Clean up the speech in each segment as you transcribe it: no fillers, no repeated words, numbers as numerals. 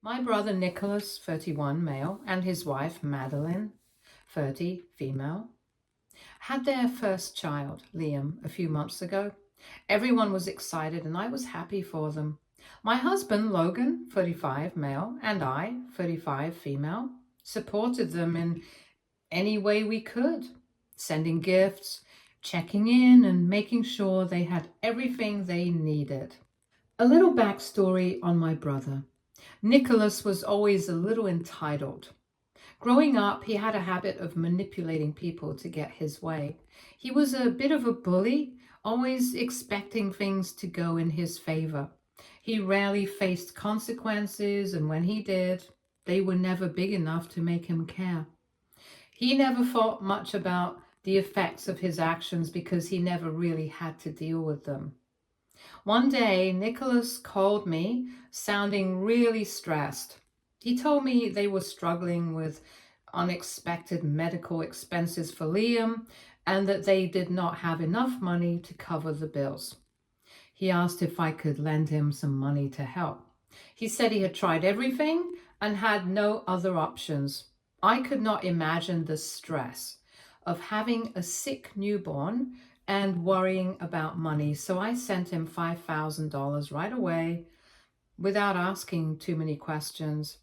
My brother Nicholas, 31, male, and his wife Madeline, 30, female, had their first child, Liam, a few months ago. Everyone was excited and I was happy for them. My husband, Logan, 35, male, and I, 35, female, supported them in any way we could, sending gifts, checking in, and making sure they had everything they needed. A little backstory on my brother. Nicholas was always a little entitled. Growing up, he had a habit of manipulating people to get his way. He was a bit of a bully, always expecting things to go in his favor. He rarely faced consequences, and when he did, they were never big enough to make him care. He never thought much about the effects of his actions because he never really had to deal with them. One day, Nicholas called me, sounding really stressed. He told me they were struggling with unexpected medical expenses for Liam and that they did not have enough money to cover the bills. He asked if I could lend him some money to help. He said he had tried everything and had no other options. I could not imagine the stress of having a sick newborn and worrying about money, so I sent him $5,000 right away without asking too many questions.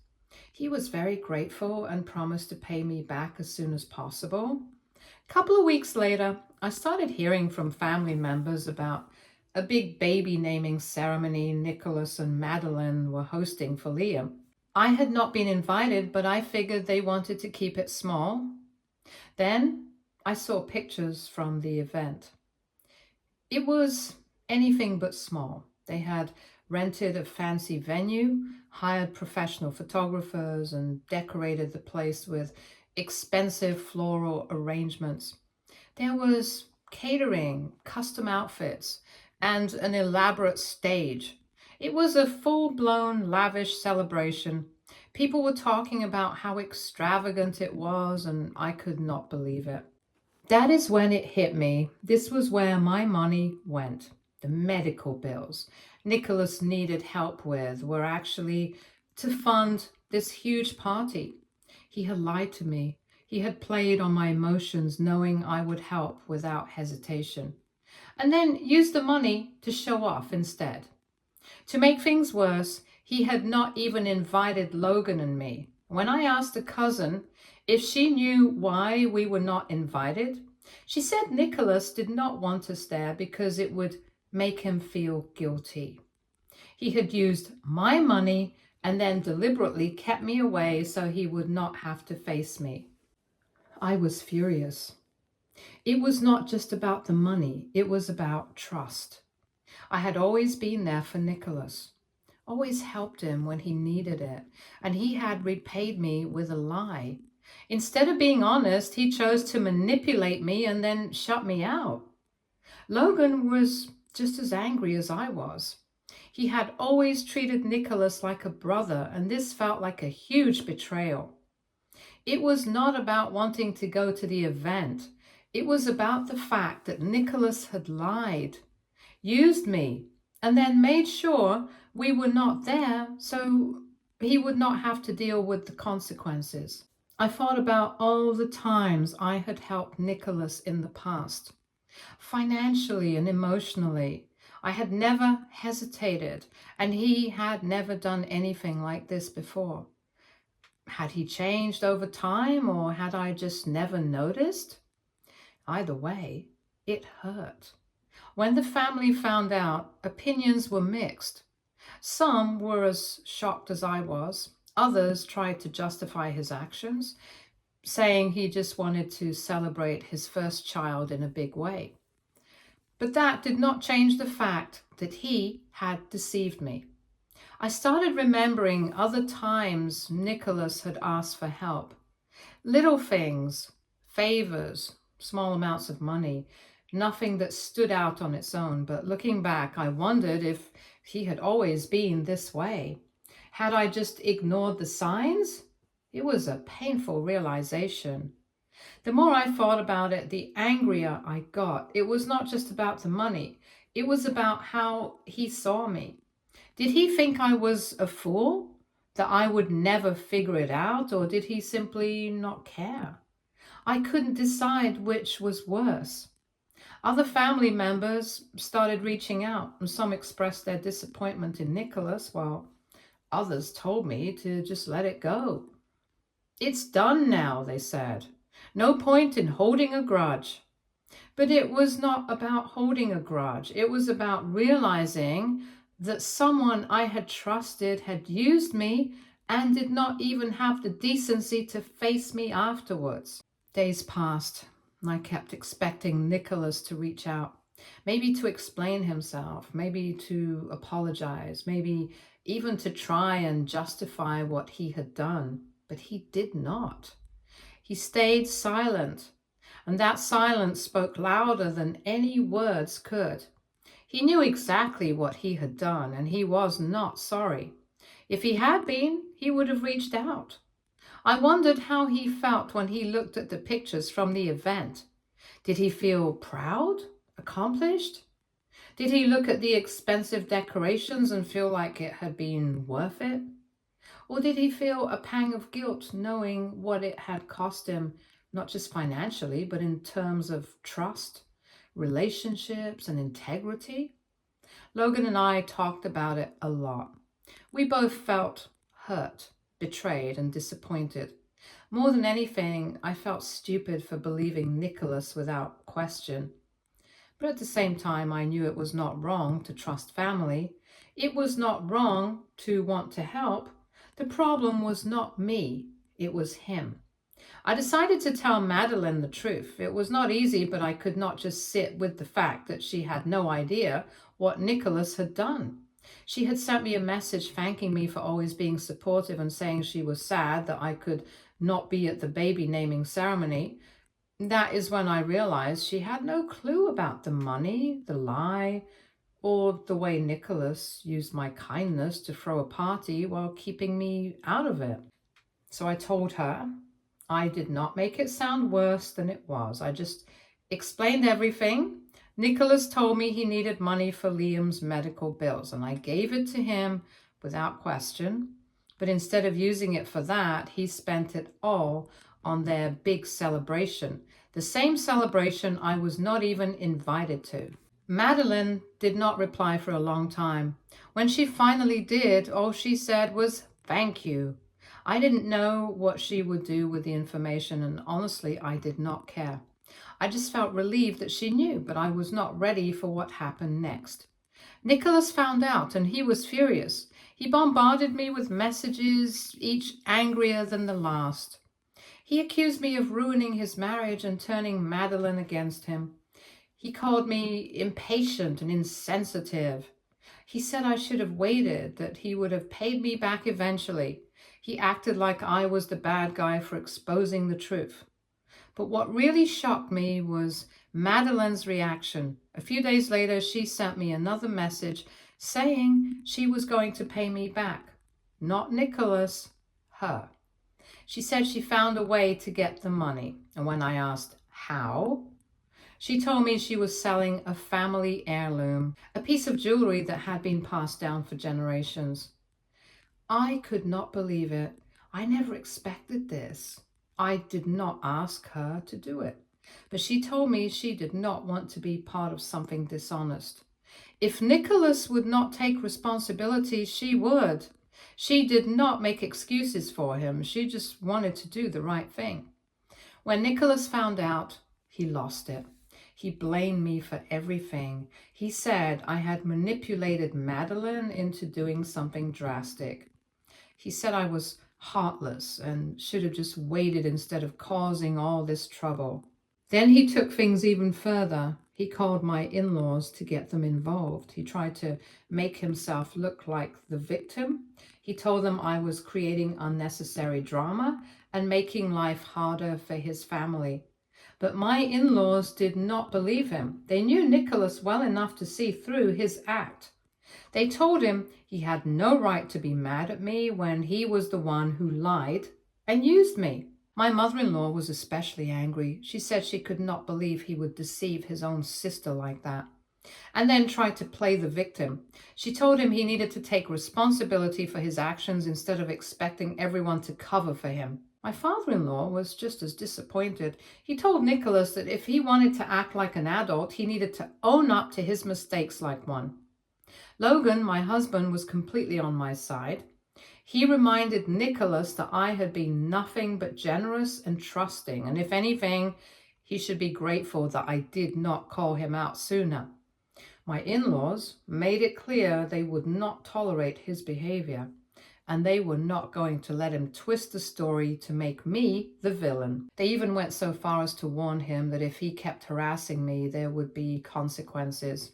He was very grateful and promised to pay me back as soon as possible. A couple of weeks later, I started hearing from family members about a big baby naming ceremony Nicholas and Madeline were hosting for Liam. I had not been invited, but I figured they wanted to keep it small. Then I saw pictures from the event. It was anything but small. They had rented a fancy venue, hired professional photographers, and decorated the place with expensive floral arrangements. There was catering, custom outfits, and an elaborate stage. It was a full-blown lavish celebration. People were talking about how extravagant it was, and I could not believe it. That is when it hit me. This was where my money went. The medical bills Nicholas needed help with were actually to fund this huge party. He had lied to me. He had played on my emotions, knowing I would help without hesitation, and then used the money to show off instead. To make things worse, he had not even invited Logan and me. When I asked a cousin if she knew why we were not invited, she said Nicholas did not want us there because it would make him feel guilty. He had used my money and then deliberately kept me away so he would not have to face me. I was furious. It was not just about the money, it was about trust. I had always been there for Nicholas, always helped him when he needed it, and he had repaid me with a lie. Instead of being honest, he chose to manipulate me and then shut me out. Logan was just as angry as I was. He had always treated Nicholas like a brother, and this felt like a huge betrayal. It was not about wanting to go to the event. It was about the fact that Nicholas had lied, used me, and then made sure we were not there so he would not have to deal with the consequences. I thought about all the times I had helped Nicholas in the past, financially and emotionally. I had never hesitated, and he had never done anything like this before. Had he changed over time, or had I just never noticed? Either way, it hurt. When the family found out, opinions were mixed. Some were as shocked as I was. Others tried to justify his actions, saying he just wanted to celebrate his first child in a big way. But that did not change the fact that he had deceived me. I started remembering other times Nicholas had asked for help. Little things, favors, small amounts of money, nothing that stood out on its own. But looking back, I wondered if he had always been this way. Had I just ignored the signs? It was a painful realization. The more I thought about it, the angrier I got. It was not just about the money. It was about how he saw me. Did he think I was a fool? That I would never figure it out, or did he simply not care? I couldn't decide which was worse. Other family members started reaching out, and some expressed their disappointment in Nicholas, while others told me to just let it go. It's done now, they said. No point in holding a grudge. But it was not about holding a grudge. It was about realizing that someone I had trusted had used me and did not even have the decency to face me afterwards. Days passed, and I kept expecting Nicholas to reach out, maybe to explain himself, maybe to apologize, maybe even to try and justify what he had done. But he did not. He stayed silent, and that silence spoke louder than any words could. He knew exactly what he had done, and he was not sorry. If he had been, he would have reached out. I wondered how he felt when he looked at the pictures from the event. Did he feel proud? Accomplished? Did he look at the expensive decorations and feel like it had been worth it? Or did he feel a pang of guilt knowing what it had cost him, not just financially, but in terms of trust, relationships, and integrity? Logan and I talked about it a lot. We both felt hurt, betrayed, and disappointed. More than anything, I felt stupid for believing Nicholas without question. But at the same time, I knew it was not wrong to trust family. It was not wrong to want to help. The problem was not me, it was him. I decided to tell Madeline the truth. It was not easy, but I could not just sit with the fact that she had no idea what Nicholas had done. She had sent me a message thanking me for always being supportive and saying she was sad that I could not be at the baby naming ceremony. That is when I realized she had no clue about the money, the lie, or the way Nicholas used my kindness to throw a party while keeping me out of it. So I told her I did not make it sound worse than it was. I just explained everything. Nicholas told me he needed money for Liam's medical bills, and I gave it to him without question. But instead of using it for that, he spent it all on their big celebration, the same celebration I was not even invited to. Madeline did not reply for a long time. When she finally did, all she said was, "Thank you." I didn't know what she would do with the information, and honestly, I did not care. I just felt relieved that she knew, but I was not ready for what happened next. Nicholas found out, and he was furious. He bombarded me with messages, each angrier than the last. He accused me of ruining his marriage and turning Madeline against him. He called me impatient and insensitive. He said I should have waited, that he would have paid me back eventually. He acted like I was the bad guy for exposing the truth. But what really shocked me was Madeline's reaction. A few days later, she sent me another message saying she was going to pay me back. Not Nicholas, her. She said she found a way to get the money. And when I asked how, she told me she was selling a family heirloom, a piece of jewelry that had been passed down for generations. I could not believe it. I never expected this. I did not ask her to do it, but she told me she did not want to be part of something dishonest. If Nicholas would not take responsibility, she would. She did not make excuses for him. She just wanted to do the right thing. When Nicholas found out, he lost it. He blamed me for everything. He said I had manipulated Madeline into doing something drastic. He said I was heartless and should have just waited instead of causing all this trouble. Then he took things even further. He called my in-laws to get them involved. He tried to make himself look like the victim. He told them I was creating unnecessary drama and making life harder for his family. But my in-laws did not believe him. They knew Nicholas well enough to see through his act. They told him he had no right to be mad at me when he was the one who lied and used me. My mother-in-law was especially angry. She said she could not believe he would deceive his own sister like that. and then tried to play the victim. She told him he needed to take responsibility for his actions instead of expecting everyone to cover for him. My father-in-law was just as disappointed. He told Nicholas that if he wanted to act like an adult, he needed to own up to his mistakes like one. Logan, my husband, was completely on my side. He reminded Nicholas that I had been nothing but generous and trusting, and if anything, he should be grateful that I did not call him out sooner. My in-laws made it clear they would not tolerate his behavior, and they were not going to let him twist the story to make me the villain. They even went so far as to warn him that if he kept harassing me, there would be consequences.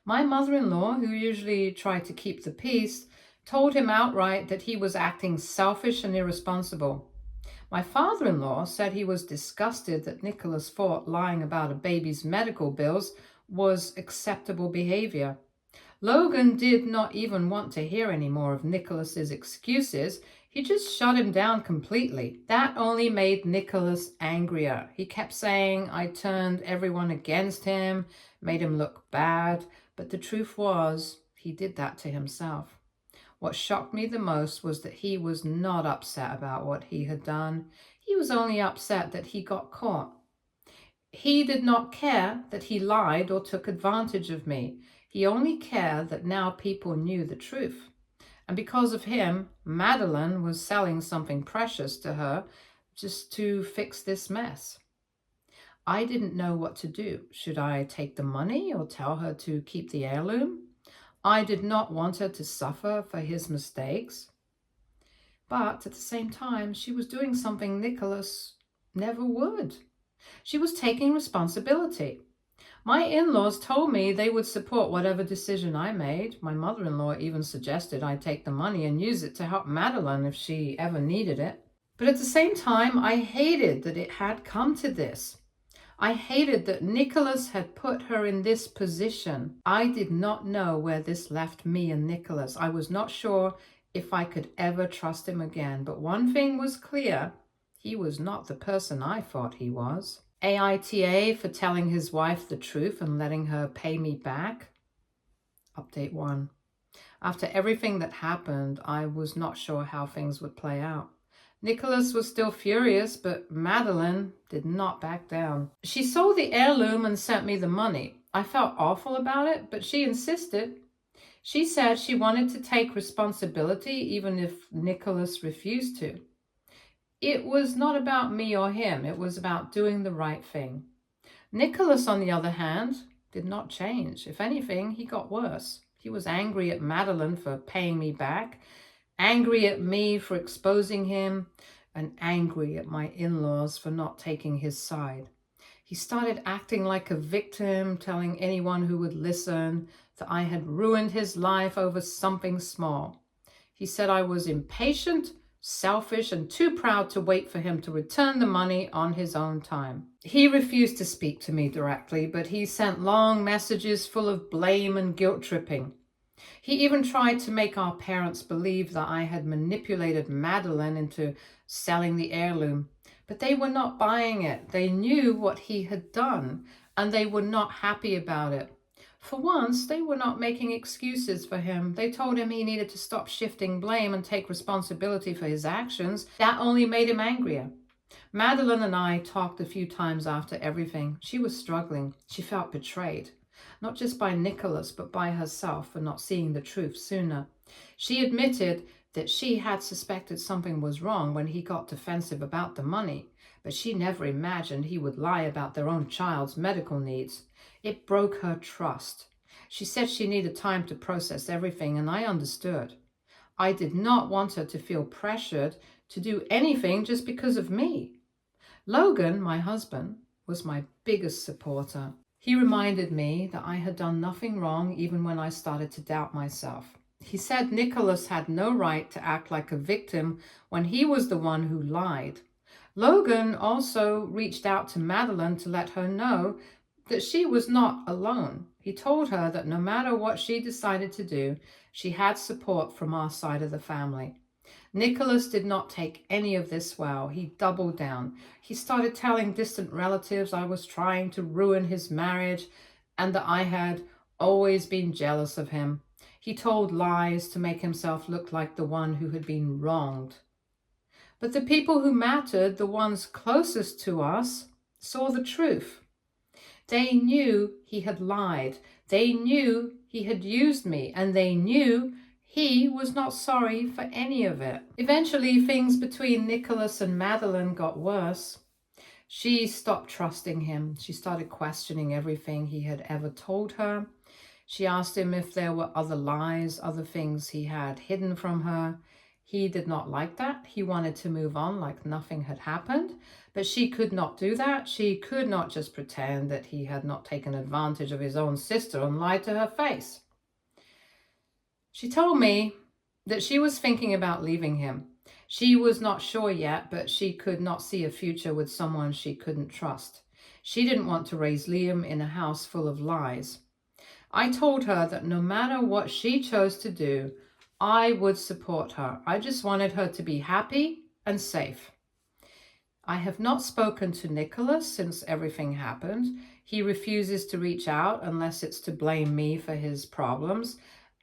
My mother-in-law, who usually tried to keep the peace, told him outright that he was acting selfish and irresponsible. My father-in-law said he was disgusted that Nicholas thought lying about a baby's medical bills was acceptable behavior. Logan did not even want to hear any more of Nicholas's excuses. He just shut him down completely. That only made Nicholas angrier. He kept saying I turned everyone against him, made him look bad, but the truth was he did that to himself. What shocked me the most was that he was not upset about what he had done. He was only upset that he got caught. He did not care that he lied or took advantage of me. He only cared that now people knew the truth. And because of him, Madeline was selling something precious to her just to fix this mess. I didn't know what to do. Should I take the money or tell her to keep the heirloom? I did not want her to suffer for his mistakes. But at the same time, she was doing something Nicholas never would. She was taking responsibility. My in-laws told me they would support whatever decision I made. My mother-in-law even suggested I take the money and use it to help Madeline if she ever needed it. But at the same time, I hated that it had come to this. I hated that Nicholas had put her in this position. I did not know where this left me and Nicholas. I was not sure if I could ever trust him again. But one thing was clear. He was not the person I thought he was. AITA for telling his wife the truth and letting her pay me back. Update 1. After everything that happened, I was not sure how things would play out. Nicholas was still furious, but Madeline did not back down. She sold the heirloom and sent me the money. I felt awful about it, but she insisted. She said she wanted to take responsibility even if Nicholas refused to. It was not about me or him. It was about doing the right thing. Nicholas, on the other hand, did not change. If anything, he got worse. He was angry at Madeline for paying me back, angry at me for exposing him, and angry at my in-laws for not taking his side. He started acting like a victim, telling anyone who would listen that I had ruined his life over something small. He said I was impatient, selfish, and too proud to wait for him to return the money on his own time. He refused to speak to me directly, but he sent long messages full of blame and guilt-tripping. He even tried to make our parents believe that I had manipulated Madeline into selling the heirloom, but they were not buying it. They knew what he had done, and they were not happy about it. For once, they were not making excuses for him. They told him he needed to stop shifting blame and take responsibility for his actions. That only made him angrier. Madeline and I talked a few times after everything. She was struggling. She felt betrayed, not just by Nicholas, but by herself for not seeing the truth sooner. She admitted that she had suspected something was wrong when he got defensive about the money, but she never imagined he would lie about their own child's medical needs. It broke her trust. She said she needed time to process everything, and I understood. I did not want her to feel pressured to do anything just because of me. Logan, my husband, was my biggest supporter. He reminded me that I had done nothing wrong even when I started to doubt myself. He said Nicholas had no right to act like a victim when he was the one who lied. Logan also reached out to Madeline to let her know that she was not alone. He told her that no matter what she decided to do, she had support from our side of the family. Nicholas did not take any of this well. He doubled down. He started telling distant relatives I was trying to ruin his marriage, and that I had always been jealous of him. He told lies to make himself look like the one who had been wronged. But the people who mattered, the ones closest to us, saw the truth. They knew he had lied. They knew he had used me, and they knew he was not sorry for any of it. Eventually, things between Nicholas and Madeline got worse. She stopped trusting him. She started questioning everything he had ever told her. She asked him if there were other lies, other things he had hidden from her. He did not like that. He wanted to move on like nothing had happened, but she could not do that. She could not just pretend that he had not taken advantage of his own sister and lied to her face. She told me that she was thinking about leaving him. She was not sure yet, but she could not see a future with someone she couldn't trust. She didn't want to raise Liam in a house full of lies. I told her that no matter what she chose to do, I would support her. I just wanted her to be happy and safe. I have not spoken to Nicholas since everything happened. He refuses to reach out unless it's to blame me for his problems.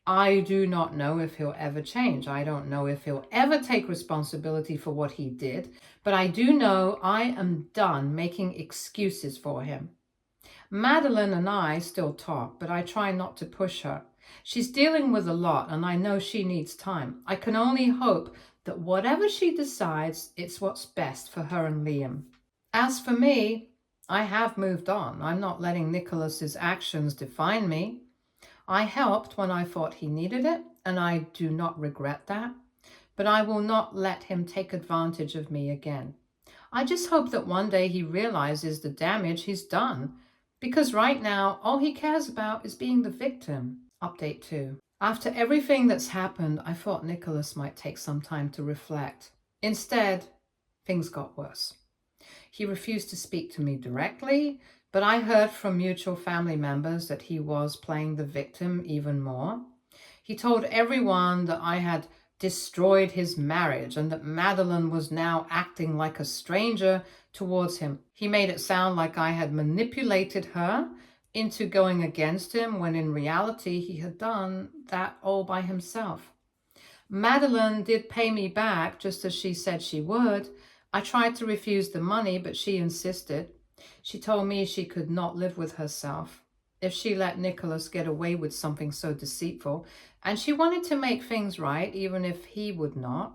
I do not know if he'll ever change. I don't know if he'll ever take responsibility for what he did, but I do know I am done making excuses for him. Madeline and I still talk, but I try not to push her. She's dealing with a lot, and I know she needs time. I can only hope that whatever she decides, it's what's best for her and Liam. As for me, I have moved on. I'm not letting Nicholas's actions define me. I helped when I thought he needed it, and I do not regret that. But I will not let him take advantage of me again. I just hope that one day he realizes the damage he's done, because right now, all he cares about is being the victim. Update 2. After everything that's happened, I thought Nicholas might take some time to reflect. Instead, things got worse. He refused to speak to me directly, but I heard from mutual family members that he was playing the victim even more. He told everyone that I had destroyed his marriage and that Madeline was now acting like a stranger towards him. He made it sound like I had manipulated her into going against him, when in reality he had done that all by himself. Madeline did pay me back just as she said she would. I tried to refuse the money, but she insisted. She told me she could not live with herself if she let Nicholas get away with something so deceitful, and she wanted to make things right even if he would not.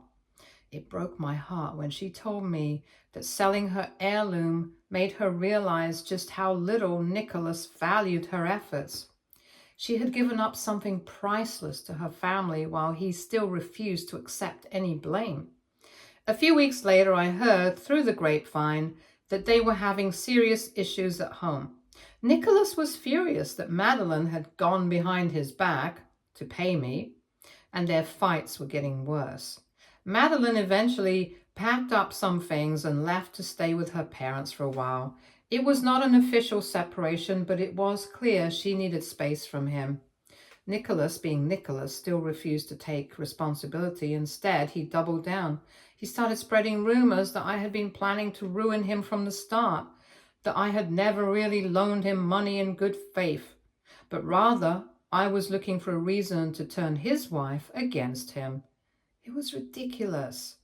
It broke my heart when she told me that selling her heirloom made her realize just how little Nicholas valued her efforts. She had given up something priceless to her family while he still refused to accept any blame. A few weeks later, I heard through the grapevine that they were having serious issues at home. Nicholas was furious that Madeline had gone behind his back to pay me, and their fights were getting worse. Madeline eventually packed up some things and left to stay with her parents for a while. It was not an official separation, but it was clear she needed space from him. Nicholas, being Nicholas, still refused to take responsibility. Instead, he doubled down. He started spreading rumors that I had been planning to ruin him from the start, that I had never really loaned him money in good faith, but rather I was looking for a reason to turn his wife against him. It was ridiculous,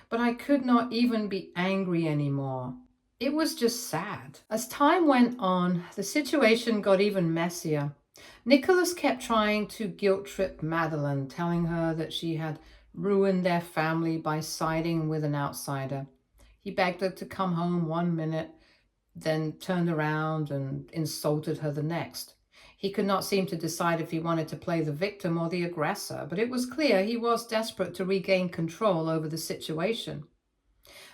but I could not even be angry anymore. It was just sad. As time went on, the situation got even messier. Nicholas kept trying to guilt-trip Madeline, telling her that she had ruined their family by siding with an outsider. He begged her to come home one minute, then turned around and insulted her the next. He could not seem to decide if he wanted to play the victim or the aggressor, but it was clear he was desperate to regain control over the situation.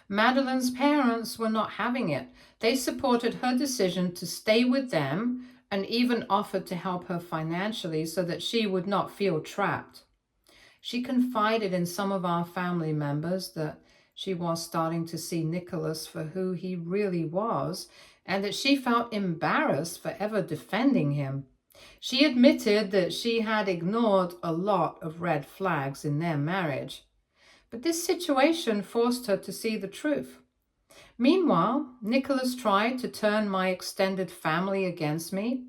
Madeline's parents were not having it. They supported her decision to stay with them and even offered to help her financially so that she would not feel trapped. She confided in some of our family members that she was starting to see Nicholas for who he really was, and that she felt embarrassed for ever defending him. She admitted that she had ignored a lot of red flags in their marriage, but this situation forced her to see the truth. Meanwhile, Nicholas tried to turn my extended family against me.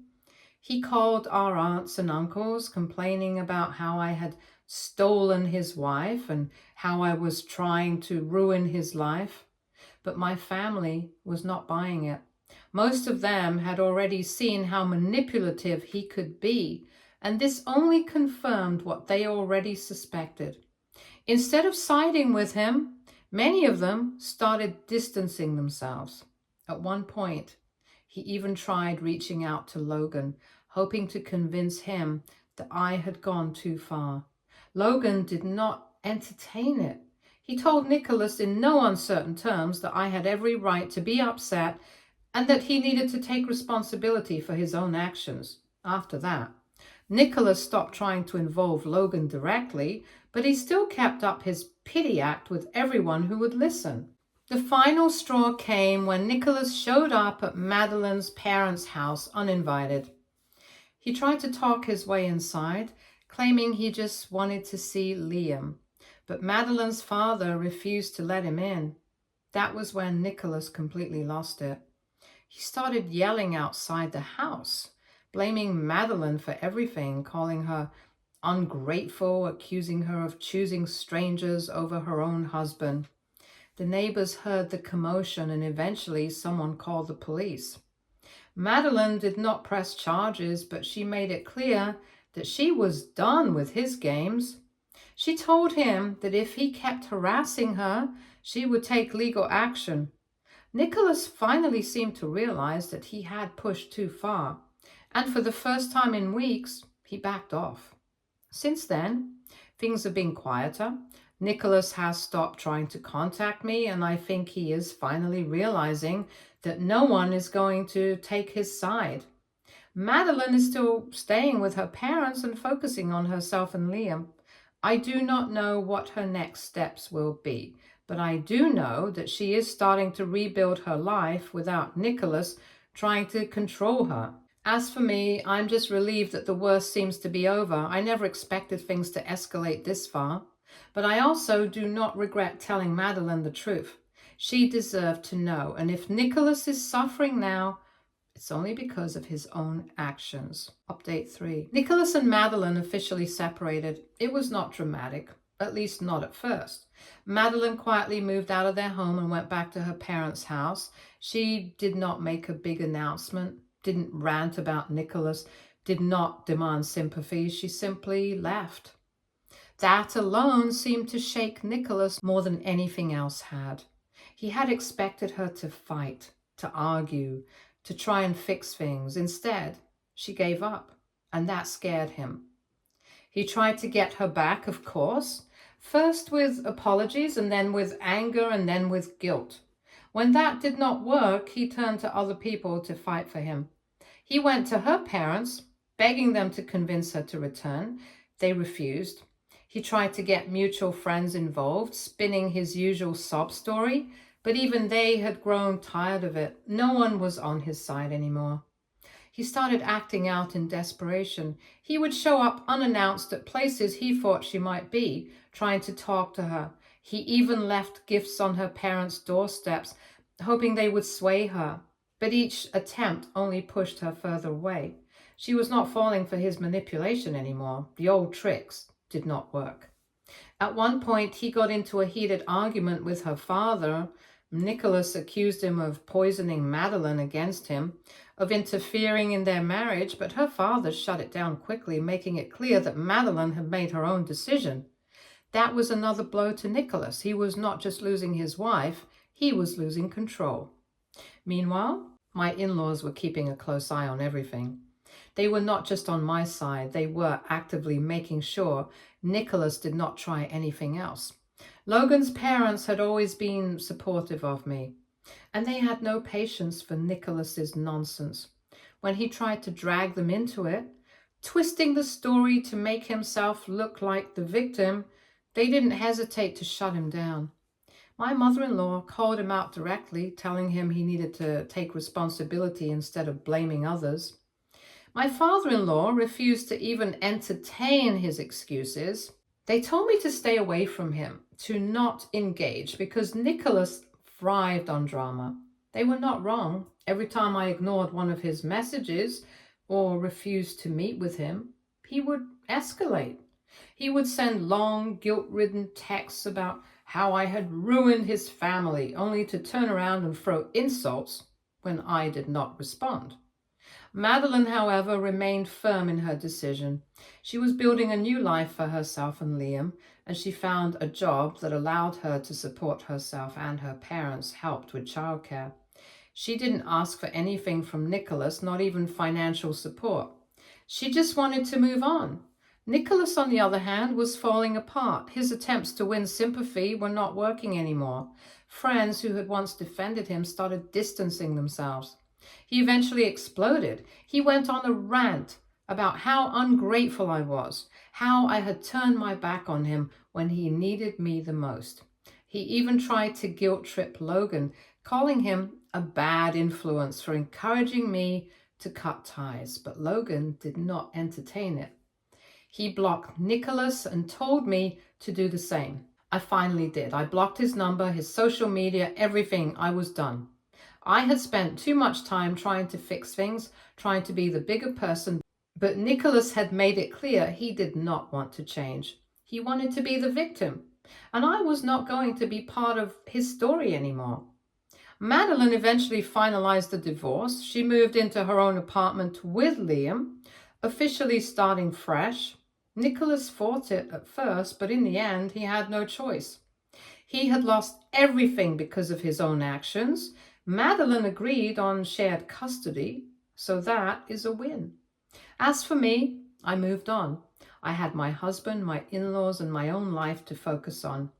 He called our aunts and uncles, complaining about how I had stolen his wife and how I was trying to ruin his life. But my family was not buying it. Most of them had already seen how manipulative he could be, and this only confirmed what they already suspected. Instead of siding with him, many of them started distancing themselves. At one point, he even tried reaching out to Logan, hoping to convince him that I had gone too far. Logan did not entertain it. He told Nicholas in no uncertain terms that I had every right to be upset and that he needed to take responsibility for his own actions. After that, Nicholas stopped trying to involve Logan directly, but he still kept up his pity act with everyone who would listen. The final straw came when Nicholas showed up at Madeline's parents' house uninvited. He tried to talk his way inside, claiming he just wanted to see Liam, but Madeline's father refused to let him in. That was when Nicholas completely lost it. He started yelling outside the house, blaming Madeline for everything, calling her ungrateful, accusing her of choosing strangers over her own husband. The neighbors heard the commotion and eventually someone called the police. Madeline did not press charges, but she made it clear that she was done with his games. She told him that if he kept harassing her, she would take legal action. Nicholas finally seemed to realize that he had pushed too far, and for the first time in weeks, he backed off. Since then, things have been quieter. Nicholas has stopped trying to contact me, and I think he is finally realizing that no one is going to take his side. Madeline is still staying with her parents and focusing on herself and Liam. I do not know what her next steps will be, but I do know that she is starting to rebuild her life without Nicholas trying to control her. As for me, I'm just relieved that the worst seems to be over. I never expected things to escalate this far. But I also do not regret telling Madeline the truth. She deserved to know, and if Nicholas is suffering now, it's only because of his own actions. Update 3. Nicholas and Madeline officially separated. It was not dramatic, at least not at first. Madeline quietly moved out of their home and went back to her parents' house. She did not make a big announcement, didn't rant about Nicholas, did not demand sympathy. She simply left. That alone seemed to shake Nicholas more than anything else had. He had expected her to fight, to argue, to try and fix things. Instead, she gave up, and that scared him. He tried to get her back, of course, first with apologies and then with anger and then with guilt. When that did not work, he turned to other people to fight for him. He went to her parents, begging them to convince her to return. They refused. He tried to get mutual friends involved, spinning his usual sob story, but even they had grown tired of it. No one was on his side anymore. He started acting out in desperation. He would show up unannounced at places he thought she might be, trying to talk to her. He even left gifts on her parents' doorsteps, hoping they would sway her. But each attempt only pushed her further away. She was not falling for his manipulation anymore. The old tricks did not work. At one point, he got into a heated argument with her father. Nicholas accused him of poisoning Madeline against him, of interfering in their marriage, but her father shut it down quickly, making it clear that Madeline had made her own decision. That was another blow to Nicholas. He was not just losing his wife, he was losing control. Meanwhile, my in-laws were keeping a close eye on everything. They were not just on my side, they were actively making sure Nicholas did not try anything else. Logan's parents had always been supportive of me, and they had no patience for Nicholas's nonsense. When he tried to drag them into it, twisting the story to make himself look like the victim, they didn't hesitate to shut him down. My mother-in-law called him out directly, telling him he needed to take responsibility instead of blaming others. My father-in-law refused to even entertain his excuses. They told me to stay away from him, to not engage, because Nicholas thrived on drama. They were not wrong. Every time I ignored one of his messages or refused to meet with him, he would escalate. He would send long, guilt-ridden texts about how I had ruined his family, only to turn around and throw insults when I did not respond. Madeline, however, remained firm in her decision. She was building a new life for herself and Liam, and she found a job that allowed her to support herself, and her parents helped with childcare. She didn't ask for anything from Nicholas, not even financial support. She just wanted to move on. Nicholas, on the other hand, was falling apart. His attempts to win sympathy were not working anymore. Friends who had once defended him started distancing themselves. He eventually exploded. He went on a rant about how ungrateful I was, how I had turned my back on him when he needed me the most. He even tried to guilt-trip Logan, calling him a bad influence for encouraging me to cut ties, but Logan did not entertain it. He blocked Nicholas and told me to do the same. I finally did. I blocked his number, his social media, everything. I was done. I had spent too much time trying to fix things, trying to be the bigger person, but Nicholas had made it clear he did not want to change. He wanted to be the victim, and I was not going to be part of his story anymore. Madeline eventually finalized the divorce. She moved into her own apartment with Liam, officially starting fresh. Nicholas fought it at first, but in the end, he had no choice. He had lost everything because of his own actions. Madeline agreed on shared custody, so that is a win. As for me, I moved on. I had my husband, my in-laws, and my own life to focus on.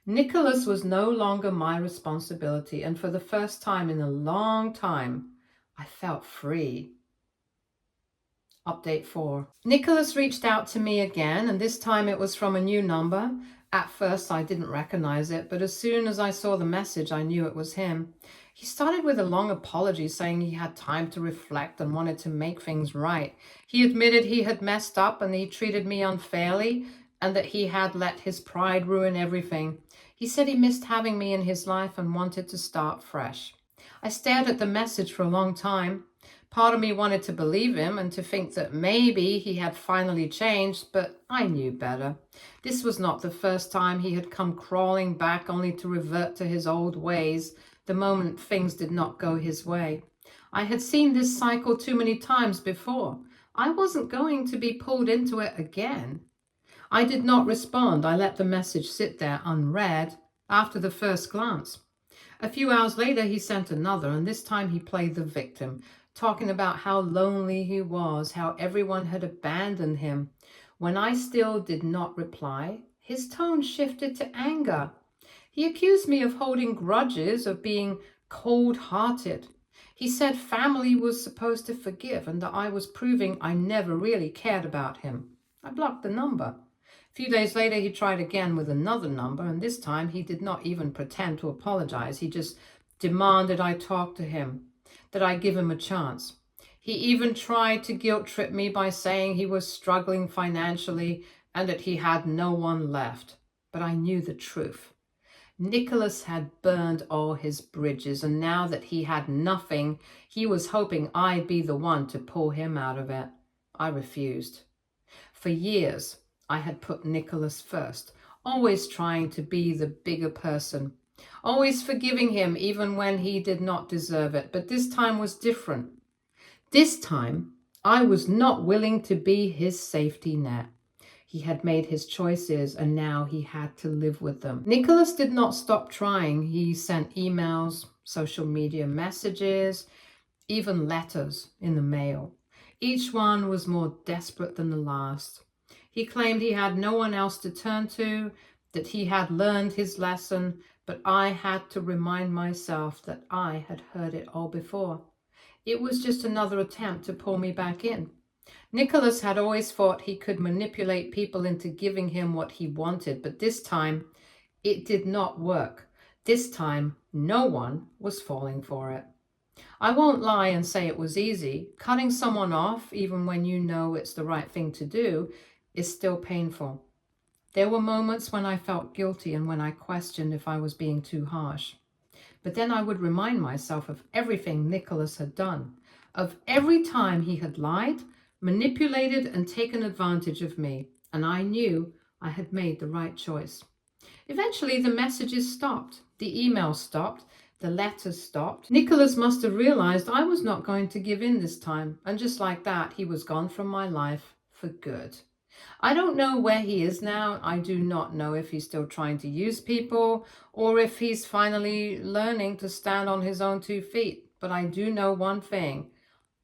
Nicholas was no longer my responsibility, and for the first time in a long time, I felt free. Update 4. Nicholas reached out to me again, and this time it was from a new number. At first I didn't recognize it, but as soon as I saw the message, I knew it was him. He started with a long apology, saying he had time to reflect and wanted to make things right. He admitted he had messed up and he treated me unfairly, and that he had let his pride ruin everything. He said he missed having me in his life and wanted to start fresh. I stared at the message for a long time. Part of me wanted to believe him and to think that maybe he had finally changed, but I knew better. This was not the first time he had come crawling back only to revert to his old ways the moment things did not go his way. I had seen this cycle too many times before. I wasn't going to be pulled into it again. I did not respond. I let the message sit there unread after the first glance. A few hours later, he sent another, and this time he played the victim, talking about how lonely he was, how everyone had abandoned him. When I still did not reply, his tone shifted to anger. He accused me of holding grudges, of being cold-hearted. He said family was supposed to forgive and that I was proving I never really cared about him. I blocked the number. A few days later, he tried again with another number, and this time he did not even pretend to apologize. He just demanded I talk to him, that I give him a chance. He even tried to guilt-trip me by saying he was struggling financially and that he had no one left. But I knew the truth. Nicholas had burned all his bridges, and now that he had nothing, he was hoping I'd be the one to pull him out of it. I refused. For years, I had put Nicholas first, always trying to be the bigger person, always forgiving him even when he did not deserve it. But this time was different. This time, I was not willing to be his safety net. He had made his choices, and now he had to live with them. Nicholas did not stop trying. He sent emails, social media messages, even letters in the mail. Each one was more desperate than the last. He claimed he had no one else to turn to, that he had learned his lesson, but I had to remind myself that I had heard it all before. It was just another attempt to pull me back in. Nicholas had always thought he could manipulate people into giving him what he wanted, but this time it did not work. This time, no one was falling for it. I won't lie and say it was easy. Cutting someone off, even when you know it's the right thing to do, is still painful. There were moments when I felt guilty and when I questioned if I was being too harsh. But then I would remind myself of everything Nicholas had done. of every time he had lied, manipulated, and taken advantage of me, and I knew I had made the right choice. Eventually, the messages stopped, the emails stopped, the letters stopped. Nicholas must have realized I was not going to give in this time, and just like that, he was gone from my life for good. I don't know where he is now. I do not know if he's still trying to use people or if he's finally learning to stand on his own 2 feet. But I do know one thing.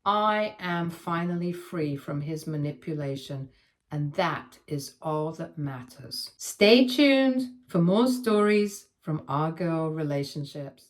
I am finally free from his manipulation, and that is all that matters. Stay tuned for more stories from our girl relationships.